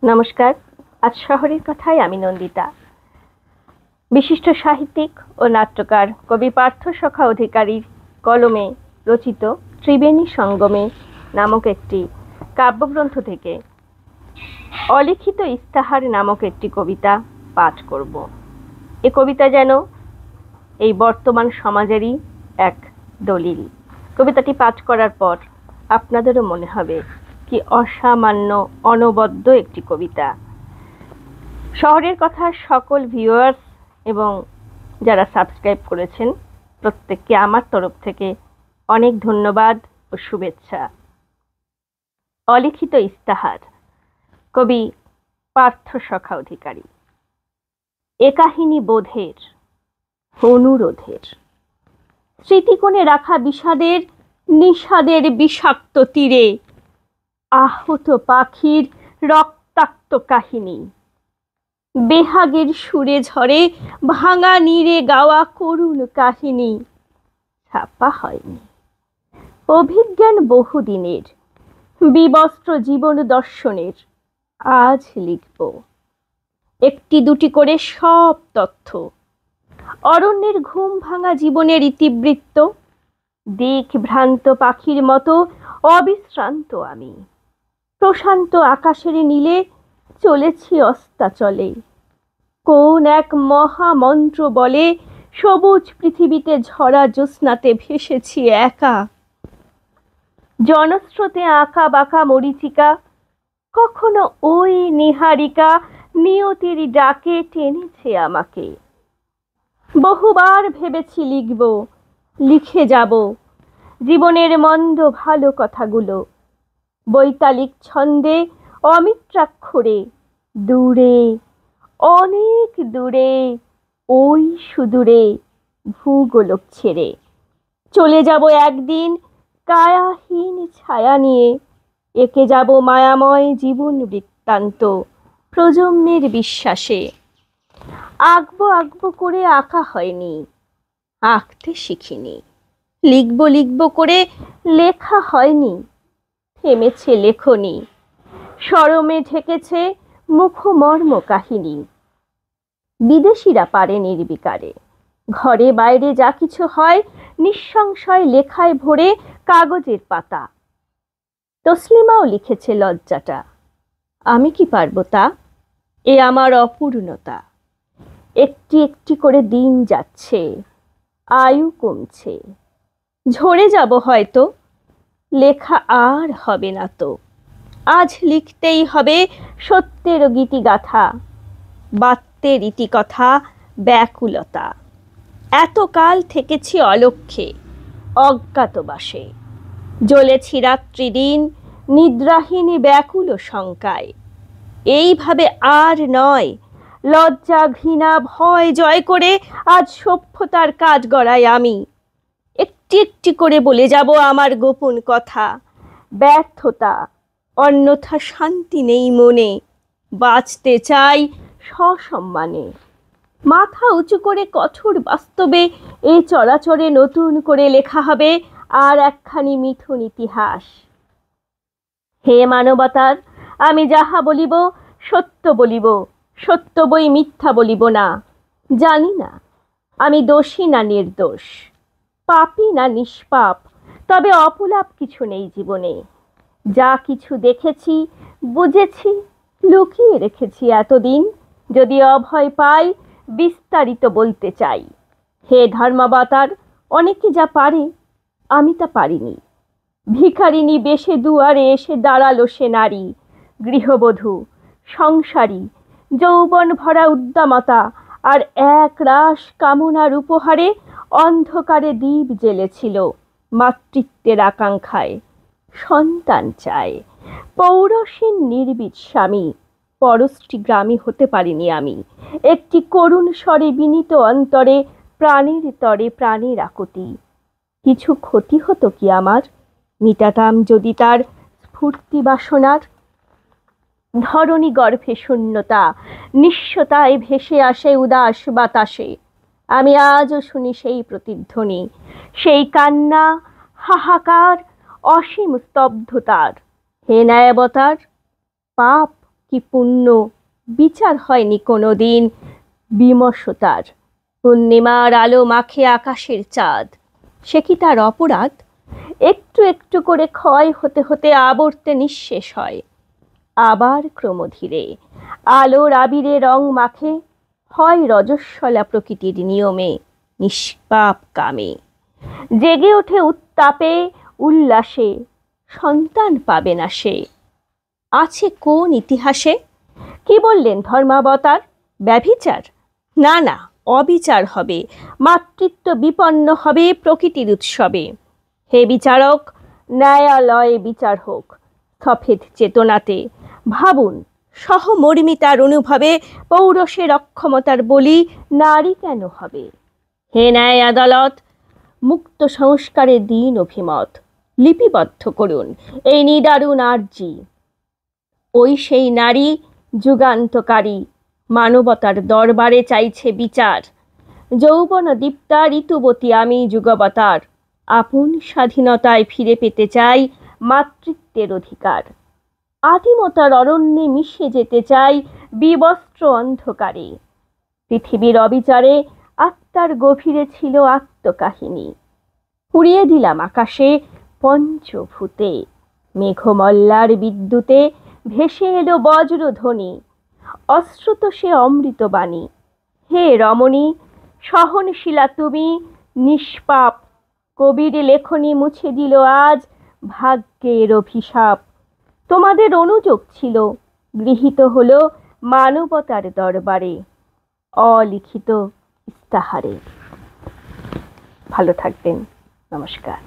নমস্কার। আজ শহরের কথায় আমি নন্দিতা। বিশিষ্ট সাহিত্যিক ও নাট্যকার কবি পার্থ সখা অধিকারীর কলমে রচিত ত্রিবেণী সঙ্গমে নামক একটি কাব্যগ্রন্থ থেকে অলিখিত ইস্তাহার নামক একটি কবিতা পাঠ করব। এ কবিতা যেন এই বর্তমান সমাজেরই এক দলিল। কবিতাটি পাঠ করার পর আপনাদেরও মনে হবে কি অসামান্য অনবদ্য একটি কবিতা। শহরের কথা সকল ভিউয়ার্স এবং যারা সাবস্ক্রাইব করেছেন প্রত্যেককে আমার তরফ থেকে অনেক ধন্যবাদ ও শুভেচ্ছা। অলিখিত ইস্তাহার, কবি পার্থ সখা অধিকারী। এ কাহিনী বোধের, অনুরোধের, স্মৃতিকোণে রাখা বিষাদের, নিষাদের বিষাক্ত তীরে আহত পাখির রক্তাক্ত কাহিনী, বেহাগের সুরে ঝরে ভাঙা নীরে গাওয়া করুণ কাহিনী ছাপা হয়নি। অভিজ্ঞান বহুদিনের, বিবস্ত্র জীবন দর্শনের আজ লিখব একটি দুটি করে সব তথ্য। অরণ্যের ঘুম ভাঙা জীবনের ইতিবৃত্ত, দিক ভ্রান্ত পাখির মতো অবিশ্রান্ত আমি প্রশান্ত আকাশের নীলে চলেছি অস্তাচলে। কোন এক মহামন্ত্র বলে সবুজ পৃথিবীতে ঝরা জ্যোৎস্নাতে ভেসেছি একা। জনস্রোতে আঁকা বাঁকা মরীচিকা, কখনো ওই নিহারিকা নিয়তির ডাকে টেনেছে আমাকে। বহুবার ভেবেছি লিখব, লিখে যাব জীবনের মন্দ ভালো কথাগুলো, বৈতালিক ছন্দে অমিত্রাক্ষরে, দূরে অনেক দূরে ওই সুদূরে ভূগোলক ছেড়ে চলে যাব একদিন কায়াহীন ছায়া নিয়ে, এঁকে যাব মায়াময় জীবন বৃত্তান্ত প্রজন্মের বিশ্বাসে। আঁকবো আঁকবো করে আঁকা হয়নি, আঁকতে শিখিনি। লিখবো লিখবো করে লেখা হয়নি, থেমেছে লেখনি। শরমে ঢেকেছে মুখমর্ম কাহিনী। বিদেশিরা পারে নির্বিকারে, ঘরে বাইরে যা কিছু হয় নিঃসংশয় লেখায় ভরে কাগজের পাতা। তসলিমাও লিখেছে লজ্জাটা, আমি কি পারবো তা? এ আমার অপূর্ণতা। একটি একটি করে দিন যাচ্ছে, আয়ু কমছে, ঝরে যাব হয়তো, লেখা আর হবে না তো। আজ লিখতেই হবে সত্যের গীতিগাথা, বাত্যের ইতিকথা, ব্যাকুলতা। এতকাল থেকেছি অলক্ষ্যে, অজ্ঞাতবাসে, জ্বলেছি রাত্রি দিন নিদ্রাহীনী ব্যাকুল শঙ্কায়। এইভাবে আর নয়, লজ্জা ঘৃণা ভয় জয় করে আজ সভ্যতার কাজ গড়াই আমি। একটি একটি করে বলে যাব আমার গোপন কথা, ব্যর্থতা অন্যথা শান্তি নেই মনে। বাঁচতে চাই সসম্মানে, মাথা উঁচু করে কঠোর বাস্তবে এই চরাচরে নতুন করে লেখা হবে আর একখানি মিথুন ইতিহাস। হে মানবতার, আমি যাহা বলিব সত্য বলিব, সত্য বই মিথ্যা বলিব না। জানি না আমি দোষী না নির্দোষ, পাপী না নিষ্পাপ, তবে অপলাপ কিছু নেই জীবনে। যা কিছু দেখেছি বুঝেছি লুকিয়ে রেখেছি এতদিন, যদি অভয় পাই বিস্তারিত বলতে চাই। হে ধর্মাবতার, অনেকে যা পারে আমি তা পারিনি। ভিখারিনী বেশে দুয়ারে এসে দাঁড়ালো সে নারী, গৃহবধূ, সংসারী, যৌবন ভরা উদ্দামতা আর এক রাস কামনার উপহারে অন্ধকারে দীপ জ্বেলেছিল মাতৃত্বের আকাঙ্ক্ষায়। সন্তান চায়, পৌরসীন নির্বীজ স্বামী, পরশ্রীগ্রামী হতে পারিনি আমি। একটি করুণ স্বরে বিনীত অন্তরে প্রাণের তরে প্রাণের আকুতি। কিছু ক্ষতি হতো কি আমার, মিটাতাম যদি তার স্ফূর্তি বাসনার। ধরণী গর্ভে শূন্যতা, নিঃস্বতায় ভেসে আসে উদাস বাতাসে। আমি আজও শুনি সেই প্রতিধ্বনি, সেই কান্না, হাহাকার, অসীম স্তব্ধতার। হে ন্যায়াবতার, পাপ কি পুণ্য, বিচার হয়নি কোনোদিন বিমর্ষতার। পূর্ণিমার আলো মাখে আকাশের চাঁদ, সে কি তার অপরাধ? একটু একটু করে ক্ষয় হতে হতে আবর্তে নিঃশেষ হয়, আবার ক্রমধীরে আলোর আবিরে রং মাখে, হয় রজস্বলা প্রকৃতির নিয়মে, নিষ্পাপ কামে। জেগে ওঠে উত্তাপে উল্লাসে, সন্তান পাবে না সে। আছে কোন ইতিহাসে? কি বললেন ধর্মাবতার? ব্যভিচার? না না, অবিচার হবে, মাতৃত্ব বিপন্ন হবে প্রকৃতির উৎসবে। হে বিচারক, ন্যায়ালয়ে বিচার হোক সফেদ চেতনাতে। ভাবুন, সহমর্মিতার অনুভবে পৌরষের অক্ষমতার বলি নারী কেন হবে? হে ন্যায় আদালত, মুক্ত সংস্কারের দিন অভিমত লিপিবদ্ধ করুন এই নিদারুণ আর্জি। ওই সেই নারী যুগান্তকারী, মানবতার দরবারে চাইছে বিচার। যৌবন দীপ্তা ঋতুবতী আমি যুগবতার, আপন স্বাধীনতায় ফিরে পেতে চাই মাতৃত্বের অধিকার। আদিমতার অরণ্যে মিশে যেতে চাই বিবস্ত্র অন্ধকারে। পৃথিবীর অবিচারে আত্মার গভীরে ছিল আত্মকাহিনী। উড়িয়ে দিলাম আকাশে পঞ্চভূতে, মেঘমল্লার বিদ্যুতে ভেসে এলো বজ্রধ্বনি, অশ্রুত সে অমৃতবাণী। হে রমণী, সহনশীলা তুমি, নিষ্পাপ কবির লেখনী মুছে দিল আজ ভাগ্যের অভিশাপ। তোমাদের অনুযোগ ছিল, গৃহীত হলো মানবতার দরবারে অলিখিত ইস্তাহারে। ভালো থাকবেন, নমস্কার।